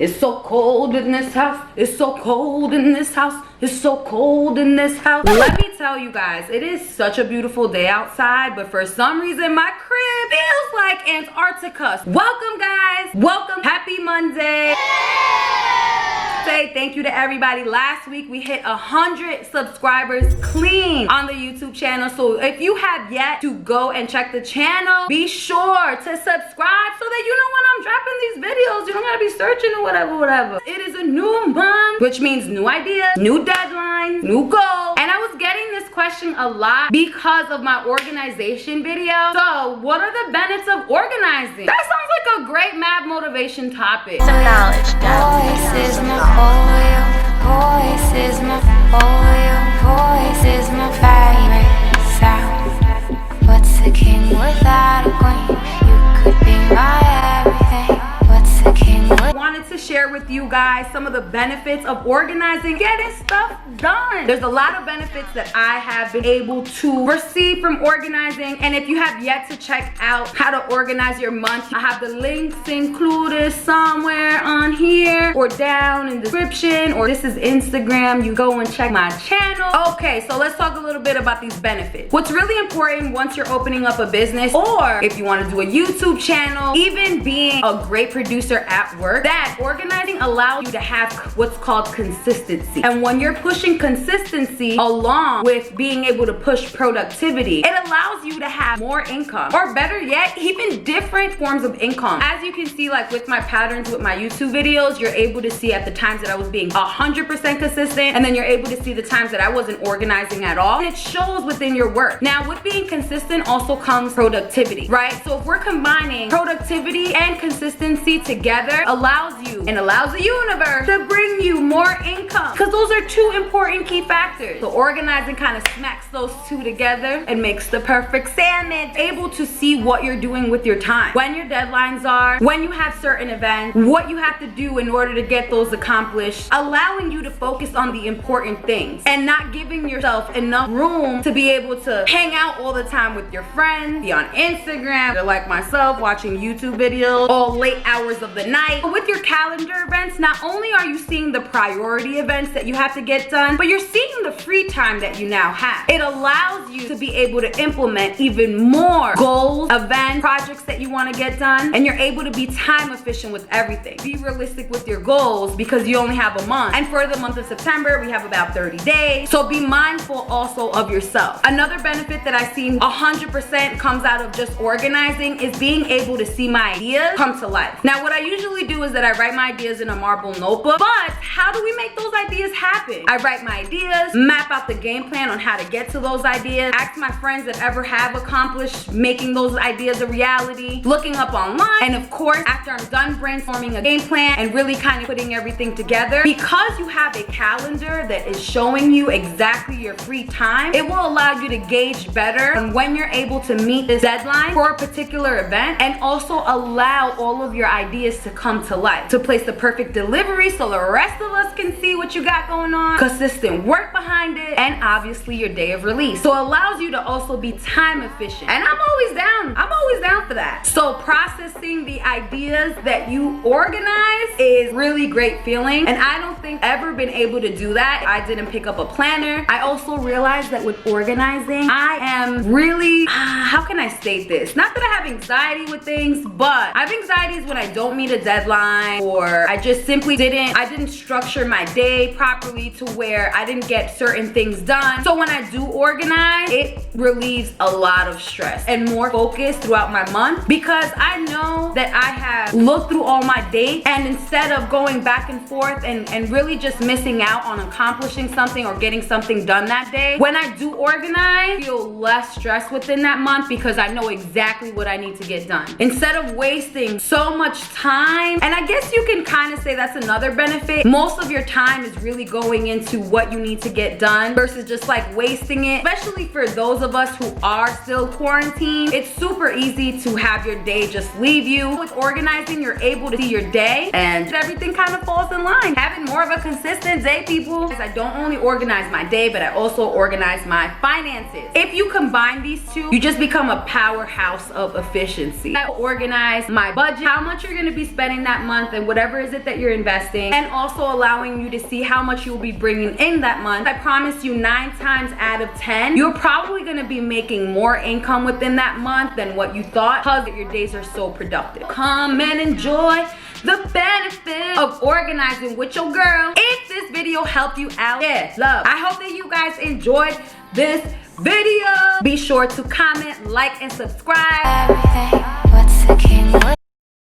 It's so cold in this house. It's so cold in this house. It's so cold in this house. Let me tell you guys, it is such a beautiful day outside, but for some reason my crib feels like Antarctica. Welcome guys. Welcome. Happy Monday. Say thank you to everybody. Last week we hit 100 subscribers clean on the YouTube channel. So if you have yet to go and check the channel, be sure to subscribe so that you know when I'm dropping these videos. You don't gotta be searching or whatever. It is a new month, which means new ideas, new deadlines, new goals. And I was getting this question a lot because of my organization video. So what are the benefits of organizing? That sounds like a great Mav motivation topic. Some knowledge. Voice is my oil. Voice is my oil. Voice is my favorite sound. What's a king without a queen? You could be my everything. What's a king without? I wanted to share with you guys some of the benefits of organizing, getting stuff done. There's a lot of benefits that I have been able to receive from organizing, and if you have yet to check out how to organize your month, I have the links included somewhere on here or down in the description, or this is Instagram. You go and check my channel. Okay, so let's talk a little bit about these benefits. What's really important once you're opening up a business, or if you want to do a YouTube channel, even being a great producer at work, that organizing allows you to have what's called consistency. And when you're pushing consistency along with being able to push productivity, it allows you to have more income, or better yet, even different forms of income. As you can see, like with my patterns with my YouTube videos, you're able to see at the times that I was being 100% consistent, and then you're able to see the times that I wasn't organizing at all, and it shows within your work. Now with being consistent also comes productivity, right? So if we're combining productivity and consistency together, allows you and allows the universe to bring you more income, because those are two important key factors. So organizing kind of smacks those two together and makes the perfect sandwich. Able to see what you're doing with your time, when your deadlines are, when you have certain events, what you have to do in order to get those accomplished, allowing you to focus on the important things and not giving yourself enough room to be able to hang out all the time with your friends, be on Instagram, or like myself, watching YouTube videos all late hours of the night. With your calendar events, not only are you seeing the priority events that you have to get done, but you're seeing the free time that you now have. It allows you to be able to implement even more goals, events, projects that you want to get done, and you're able to be time efficient with everything. Be realistic with your goals because you only have a month, and for the month of September we have about 30 days, so be mindful also of yourself. Another benefit that I see 100% comes out of just organizing is being able to see my ideas come to life. Now what I usually do is that I write my ideas in a marble notebook, but how do we make those ideas happen? I write my ideas, map out the game plan on how to get to those ideas, ask my friends that ever have accomplished making those ideas a reality, looking up online, and of course after I'm done brainstorming a game plan and really kind of putting everything together, because you have a calendar that is showing you exactly your free time, it will allow you to gauge better on when you're able to meet this deadline for a particular event, and also allow all of your ideas to come to life, to place the perfect delivery so the rest of us can see what you got going on, consistent work behind it, and obviously your day of release. So it allows you to also be time efficient, and I'm always down for that. So processing the ideas that you organize is really great feeling, and I don't think I've ever been able to do that. I didn't pick up a planner. I also realized that with organizing, I am really, how can I state this? Not that I have anxiety with things, but I have anxieties when I don't meet a deadline, or I just simply I didn't structure my day properly to where I didn't get certain things done. So when I do organize, it relieves a lot of stress and more focus throughout my month, because I know that I have looked through all my dates, and instead of going back and forth and really just missing out on accomplishing something or getting something done that day, when I do organize, I feel less stress within that month because I know exactly what I need to get done. Instead of wasting so much time, and I guess you can kind of say that's another benefit, most of your time is really going into what you need to get done versus just like wasting it. Especially for those of us who are still quarantined, it's super easy to have your day just leave you. With organizing, you're able to see your day and everything kind of falls in line. Having more of a consistent day, people, I don't only organize my day, but I also organize my finances. If you combine these two, you just become a powerhouse of efficiency. I organize my budget, how much you're gonna be spending that month, and whatever is it that you're investing, and also allowing you to see how much you'll be bringing in that month. I promise you 9 times out of 10, you're probably gonna be making more income within that month than what you thought, because your days are so productive. Come and enjoy the benefit of organizing with your girl. If this video helped you out, yeah, love. I hope that you guys enjoyed this video. Be sure to comment, like, and subscribe. Everything